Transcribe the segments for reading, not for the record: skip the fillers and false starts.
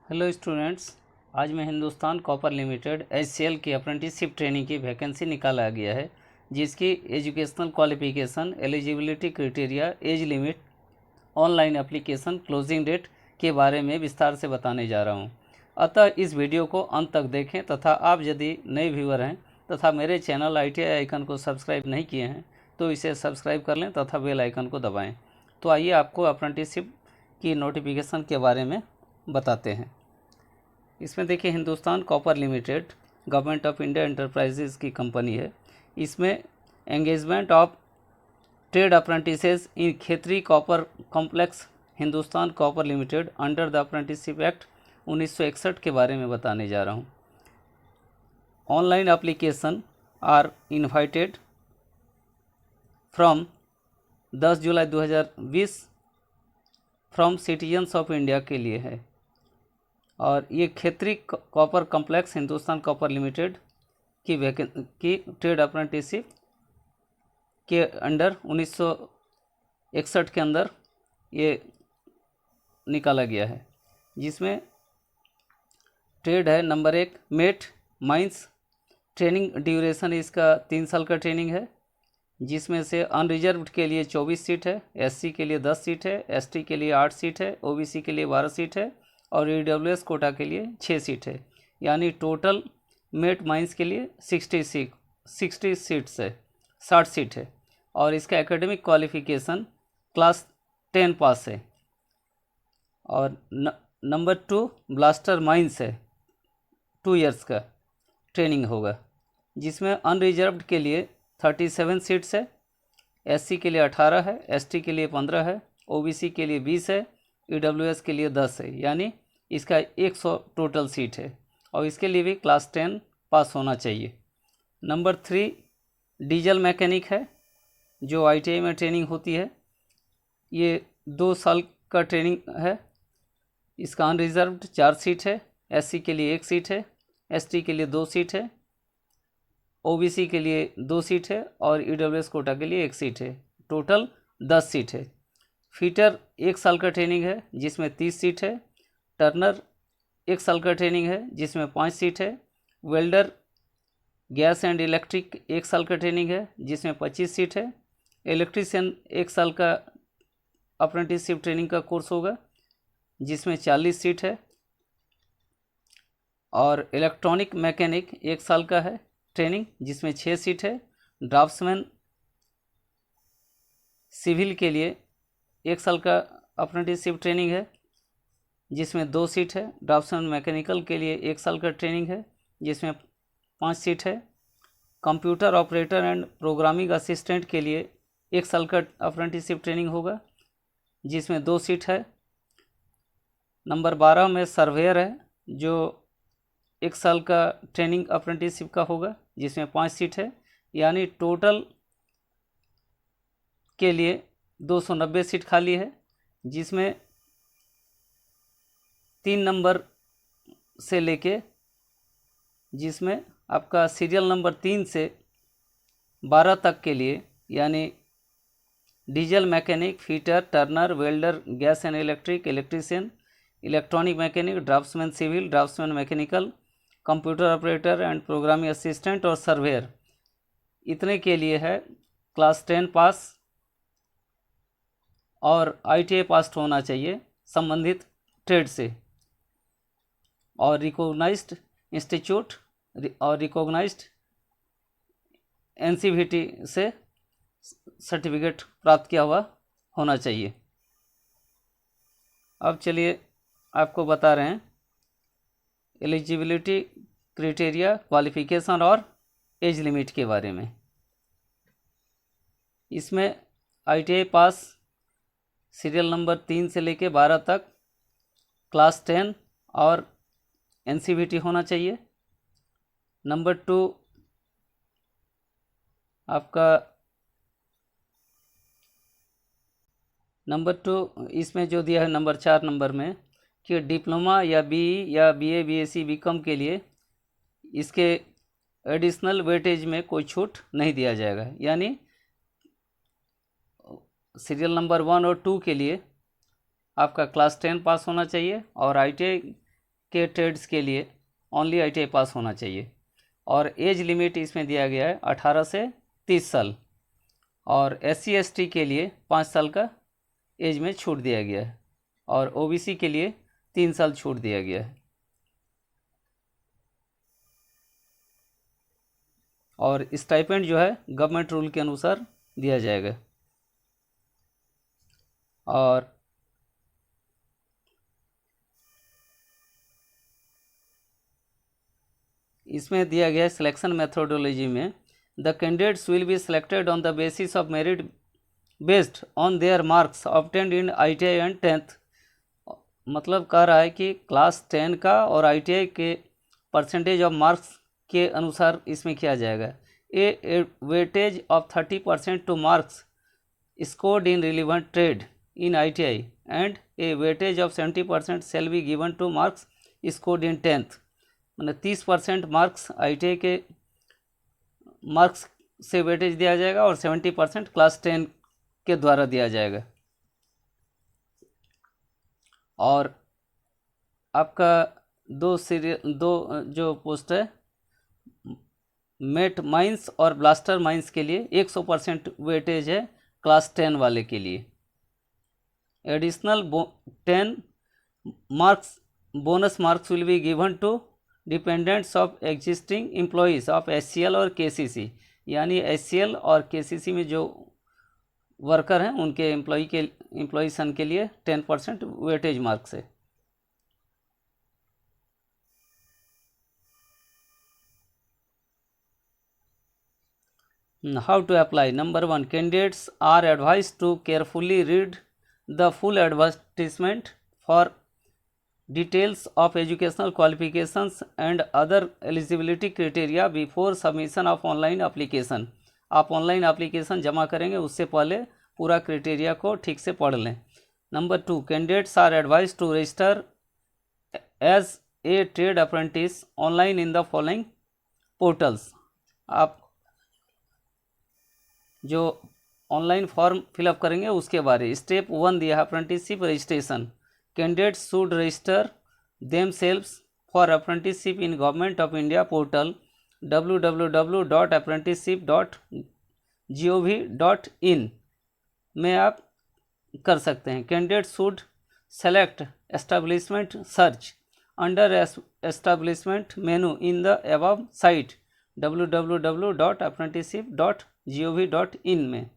Hello students, आज मैं Hindustan copper limited HCL की अप्रेंटिसशिप ट्रेनिंग की वैकेंसी निकाला गया है, जिसकी educational qualification, eligibility criteria, age limit, online application, closing date के बारे में विस्तार से बताने जा रहा हूं। अतः इस वीडियो को अंत तक देखें तथा आप यदि नए व्यूअर हैं तथा मेरे चैनल ITI आइकन को सब्सक्राइब नहीं किए हैं तो इसे सब्सक्राइब कर लें तथा बेल आइकन को दबाएँ। तो आइए आपको अप्रेंटिसशिप की नोटिफिकेशन के बारे में बताते हैं। इसमें देखिए, Hindustan copper limited government of India enterprises की कंपनी है। इसमेमें engagement of trade apprentices in Khetri copper complex Hindustan copper limited under the apprenticeship act 1961 के बारे में बताने जा रहा हूँ। Online application are invited from 10 July 2020 from citizens of India के लिए है। और ये Khetri copper complex Hindustan copper limited की ट्रेड अप्रेंटिसशिप के अंडर 1961 के अंदर ये निकाला गया है, जिसमें ट्रेड है number 1 mate mines. Training duration इसका 3 साल का ट्रेनिंग है, जिसमें से अनरिजर्व्ड के लिए 24 सीट है, SC के लिए 10 सीट है, ST के लिए 8 सीट है, OBC के लिए 12 सीट है और EWS कोटा के लिए 6 सीट है। यानी टोटल मेट माइंस के लिए 60 सीट्स है, 60 सीट है। और इसका एकेडमिक क्वालिफिकेशन क्लास 10 पास है। और नंबर 2 ब्लास्टर माइंस है, 2 इयर्स का ट्रेनिंग होगा, जिसमें अनरिजर्व्ड के लिए 37 सीट्स है, SC के लिए 18 है, ST के लिए 15 है, OBC के लिए 20 है, EWS के लिए 10 है। यानी इसका 100 टोटल सीट है और इसके लिए भी क्लास 10 पास होना चाहिए। नंबर 3 डीजल मैकेनिक है, जो ITI में ट्रेनिंग होती है। ये 2 साल का ट्रेनिंग है। इसका अनरिजर्व्ड 4 सीट है, SC के लिए 1 सीट है, ST के लिए 2 सीट है, OBC के लिए 2 सीट है और EWS कोटा के लिए 1 सीट है। टोटल 10 सीट है। फिटर 1 साल का ट्रेनिंग है, जिसमें 30 सीट है। टर्नर 1 साल का ट्रेनिंग है, जिसमें 5 सीट है। वेल्डर गैस एंड इलेक्ट्रिक 1 साल का ट्रेनिंग है, जिसमें 25 सीट है। इलेक्ट्रीशियन 1 साल का अप्रेंटिसशिप ट्रेनिंग का कोर्स होगा, जिसमें 40 सीट है। और इलेक्ट्रॉनिक मैकेनिक 1 साल का है ट्रेनिंग, जिसमें 6 सीट है। ड्राफ्ट्समैन सिविल के लिए 1 साल का अप्रेंटिसशिप ट्रेनिंग है, जिसमें 2 सीट है। ड्राफ्ट्समैन मैकेनिकल के लिए 1 साल का ट्रेनिंग है, जिसमें 5 सीट है। Computer operator and programming assistant के लिए 1 साल का अप्रेंटिसशिप ट्रेनिंग होगा, जिसमें 2 सीट है। नंबर 12 में सर्वेयर है, जो 1 साल का ट्रेनिंग अप्रेंटिसशिप का होगा, जिसमें 5 सीट है। यानी टोटल के लिए 290 सीट खाली है, जिसमें 3 नंबर से लेके, जिसमें आपका सीरियल नंबर 3 से 12 तक के लिए, यानी diesel mechanic, fitter, turner, welder, gas and electric, electrician, electronic mechanic, draftsman civil, draftsman mechanical, computer operator and programming assistant और सर्वेयर, इतने के लिए है क्लास 10 पास और ITI पास होना चाहिए संबंधित ट्रेड से, और रिकॉग्नाइज्ड इंस्टीट्यूट और रिकॉग्नाइज्ड NCVT से सर्टिफिकेट प्राप्त किया हुआ होना चाहिए। अब चलिए आपको बता रहे हैं एलिजिबिलिटी क्राइटेरिया, क्वालिफिकेशन और एज लिमिट के बारे में। इसमें ITI पास सीरियल नंबर 3 से लेके 12 तक, क्लास 10 और NCVT होना चाहिए। नंबर 2 आपका इसमें जो दिया है नंबर 4 नंबर में कि डिप्लोमा या BE या BA BSc BCom के लिए इसके एडिशनल वेटेज में कोई छूट नहीं दिया जाएगा। यानी सीरियल नंबर 1 और 2 के लिए आपका क्लास 10 पास होना चाहिए और ITI के ट्रेड्स के लिए ओनली ITI पास होना चाहिए। और एज लिमिट इसमें दिया गया है 18 से 30 साल। और SC ST के लिए 5 साल का एज में छूट दिया गया है और OBC के लिए 3 साल छूट दिया गया है। और स्टाइपेंड जो है गवर्नमेंट रूल के अनुसार दिया जाएगा। और इसमें दिया गया है सिलेक्शन मेथोडोलॉजी में, the candidates will be selected on the basis of merit based on their marks obtained in ITI and 10th। मतलब कह रहा है कि क्लास 10 का और ITI के परसेंटेज ऑफ मार्क्स के अनुसार इसमें किया जाएगा। A weightage of 30% to marks scored in relevant trade in ITI and a weightage of 70% shall be given to marks scored in 10th। मैंने 30% मार्क्स ITI के मार्क्स से वेटेज दिया जाएगा और 70% क्लास 10 के द्वारा दिया जाएगा। और आपका दो जो पोस्ट है मेट माइंस और ब्लास्टर माइंस के लिए 100% वेटेज है क्लास 10 वाले के लिए। Additional 10 marks bonus marks will be given to dependents of existing employees of SCL और KCC। यानी SCL और KCC में जो वर्कर हैं उनके एम्प्लॉयसन के लिए 10% वेटेज मार्क्स है। How to apply? Number 1, candidates are advised to carefully read the full advertisement for details of educational qualifications and other eligibility criteria before submission of online application। आप online application जमा करेंगे उससे पहले पूरा criteria को ठीक से पढ़ लें। Number 2, candidates are advise to register as a trade apprentice online in the following portals. आप जो ऑनलाइन फॉर्म फिलअप करेंगे उसके बारे। स्टेप 1 दिया है apprenticeship registration. Candidates should register themselves for apprenticeship in government of India portal www.apprenticeship.gov.in में आप कर सकते हैं। Candidates should select establishment search under establishment menu in the above site www.apprenticeship.gov.in में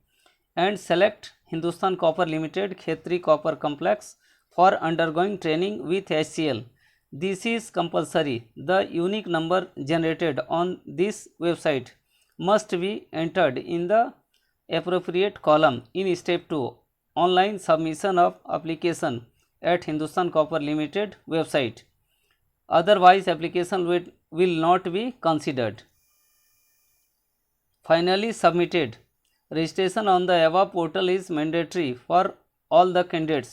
and select Hindustan copper limited Khetri copper complex for undergoing training with HCL। This is compulsory. The unique number generated on this website must be entered in the appropriate column in step 2 online submission of application at Hindustan Copper Limited website. Otherwise application will not be considered. Finally submitted. Registration on the above portal is mandatory for all the candidates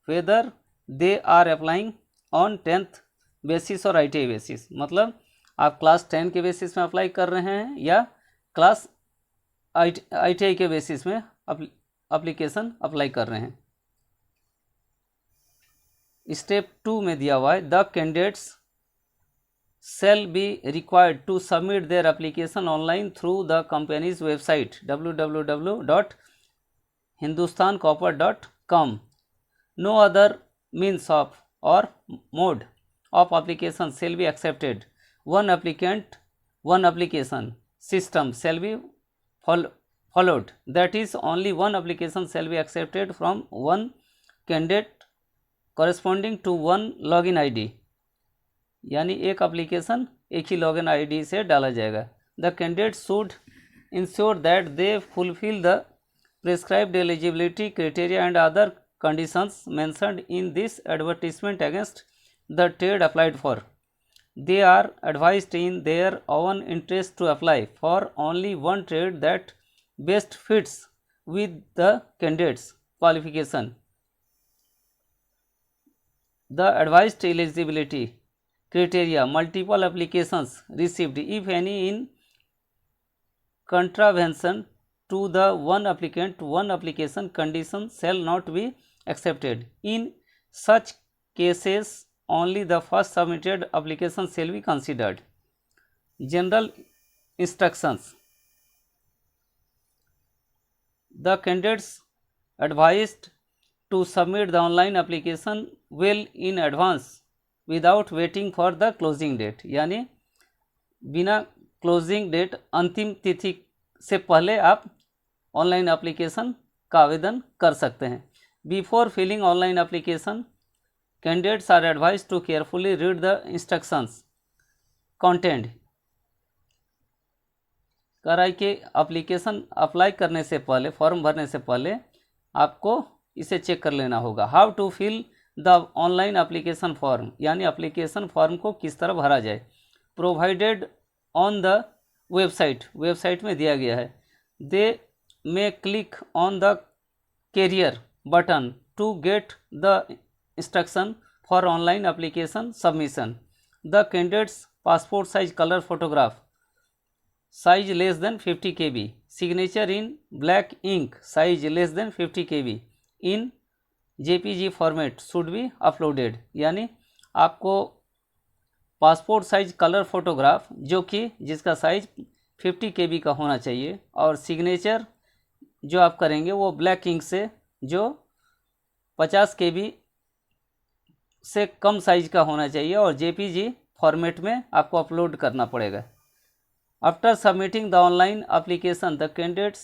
whether they are applying on 10th basis और ITI basis. मतलब आप class 10 के basis में apply कर रहे हैं या class ITI के बेसिस में एप्लीकेशन अप्लाई कर रहे हैं। स्टेप 2 में दिया हुआ है the candidates shall be required to submit their application online through the company's website www.hindustancopper.com. No other means of or mode of application shall be accepted. One applicant, one application system shall be followed. That is, only one application shall be accepted from one candidate corresponding to one login ID. यानी एक application एक ही login ID से डाला जाएगा। The candidate should ensure that they fulfill the prescribed eligibility criteria and other conditions mentioned in this advertisement against the trade applied for. They are advised in their own interest to apply for only one trade that best fits with the candidate's qualification. The advised eligibility criteria: multiple applications received, if any, in contravention to the one applicant, one application condition shall not be accepted. In such cases, only the first submitted application shall be considered. General instructions. The candidates advised to submit the online application well in advance without waiting for the closing date. यानी बिना closing date अंतिम तिथि से पहले आप online application का आवेदन कर सकते हैं. Before filling online application, candidates are advise to carefully read the instructions content. कराई के एप्लीकेशन अप्लाई करने से पहले, फॉर्म भरने से पहले आपको इसे चेक कर लेना होगा. How to fill the online application form, यानी एप्लीकेशन फॉर्म को किस तरह भरा जाए. Provided on the website, website में दिया गया है. They may click on the career button to get the instruction for online application submission. The candidate's passport size colour photograph size less than 50 kb, signature in black ink, size less than 50 kb in jpg format should be uploaded. यानी आपको passport size colour photograph जो कि जिसका size 50 kb का होना चाहिए, और signature जो आप करेंगे वो ब्लैक इंक से जो 50 kb से कम साइज का होना चाहिए, और जेपीजी फॉर्मेट में आपको अपलोड करना पड़ेगा. After submitting the online application, the candidates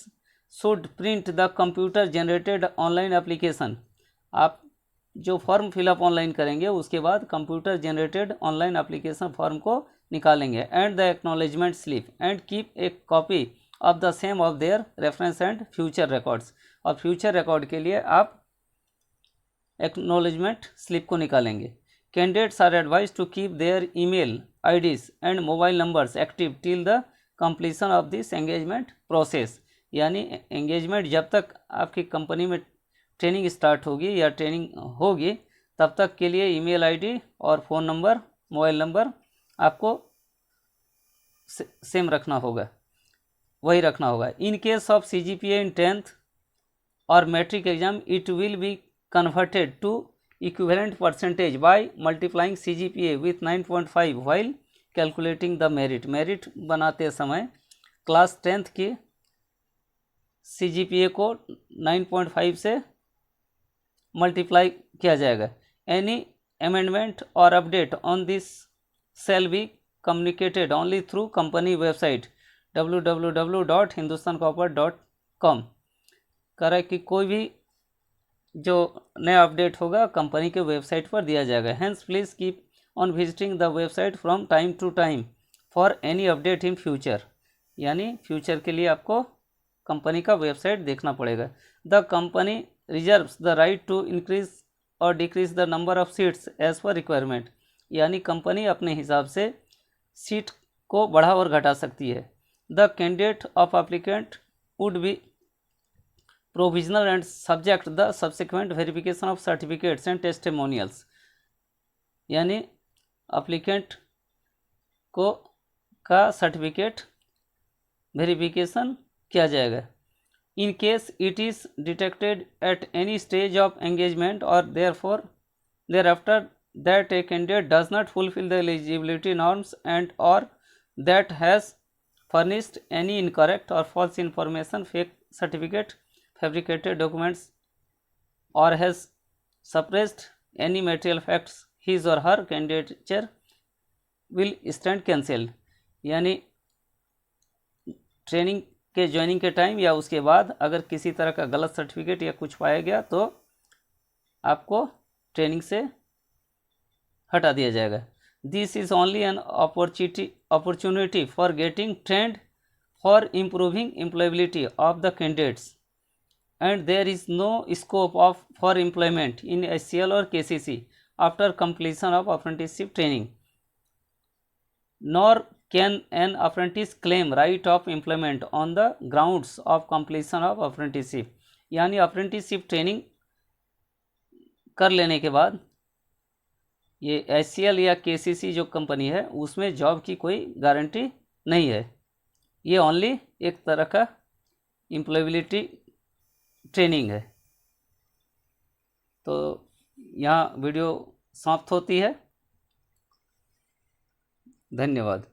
should print the computer generated online application. आप जो फॉर्म फिलअप ऑनलाइन करेंगे उसके बाद computer generated online application form को निकालेंगे. And the acknowledgement slip and keep a copy of the same of their reference and future records. और future record के लिए आप एक्नॉलेजमेंट स्लिप को निकालेंगे. Candidates are advised to keep their email IDs and mobile numbers active till the completion of this engagement process. यानी engagement जब तक आपकी कंपनी में ट्रेनिंग स्टार्ट होगी या ट्रेनिंग होगी तब तक के लिए ईमेल आईडी और फ़ोन नंबर, मोबाइल नंबर आपको सेम रखना होगा, वही रखना होगा. In case of CGPA in 10th और matric exam it will be converted to equivalent percentage by multiplying CGPA with 9.5 while calculating the merit. Merit बनाते समय क्लास 10th की CGPA को 9.5 से मल्टीप्लाई किया जाएगा. Any amendment or update on this shall be communicated only through company website www.hindustancopper.com. करें कि कोई भी जो नया अपडेट होगा कंपनी के वेबसाइट पर दिया जाएगा. Hence please keep on visiting the website from time to time for any update in future. यानी फ्यूचर के लिए आपको कंपनी का वेबसाइट देखना पड़ेगा. The company reserves the right to increase और decrease the number of seats as per requirement. यानी company अपने हिसाब से सीट को बढ़ा और घटा सकती है. The candidate of applicant would be provisional and subject the subsequent verification of certificates and testimonials. यानी एप्लीकेंट को का सर्टिफिकेट वेरिफिकेशन किया जाएगा. In case it is detected at any stage of engagement और thereafter that a candidate does not fulfill the eligibility norms and or that has furnished any incorrect or false information, fake certificate, fabricated documents or has suppressed any material facts, his or her candidature will stand cancelled. यानी training के joining के time या उसके बाद अगर किसी तरह का गलत सर्टिफिकेट या कुछ पाया गया तो आपको ट्रेनिंग से हटा दिया जाएगा. This is only an opportunity for getting trend for improving employability of the candidates and there is no scope for employment in HCL or KCC after completion of apprenticeship training, nor can an apprentice claim right of employment on the grounds of completion of apprenticeship. यानी apprenticeship training कर लेने के बाद ये HCL या KCC जो company है उसमें जॉब की कोई गारंटी नहीं है. ये ओनली एक तरह का एम्प्लॉयबिलिटी ट्रेनिंग है. तो यहाँ वीडियो समाप्त होती है. धन्यवाद।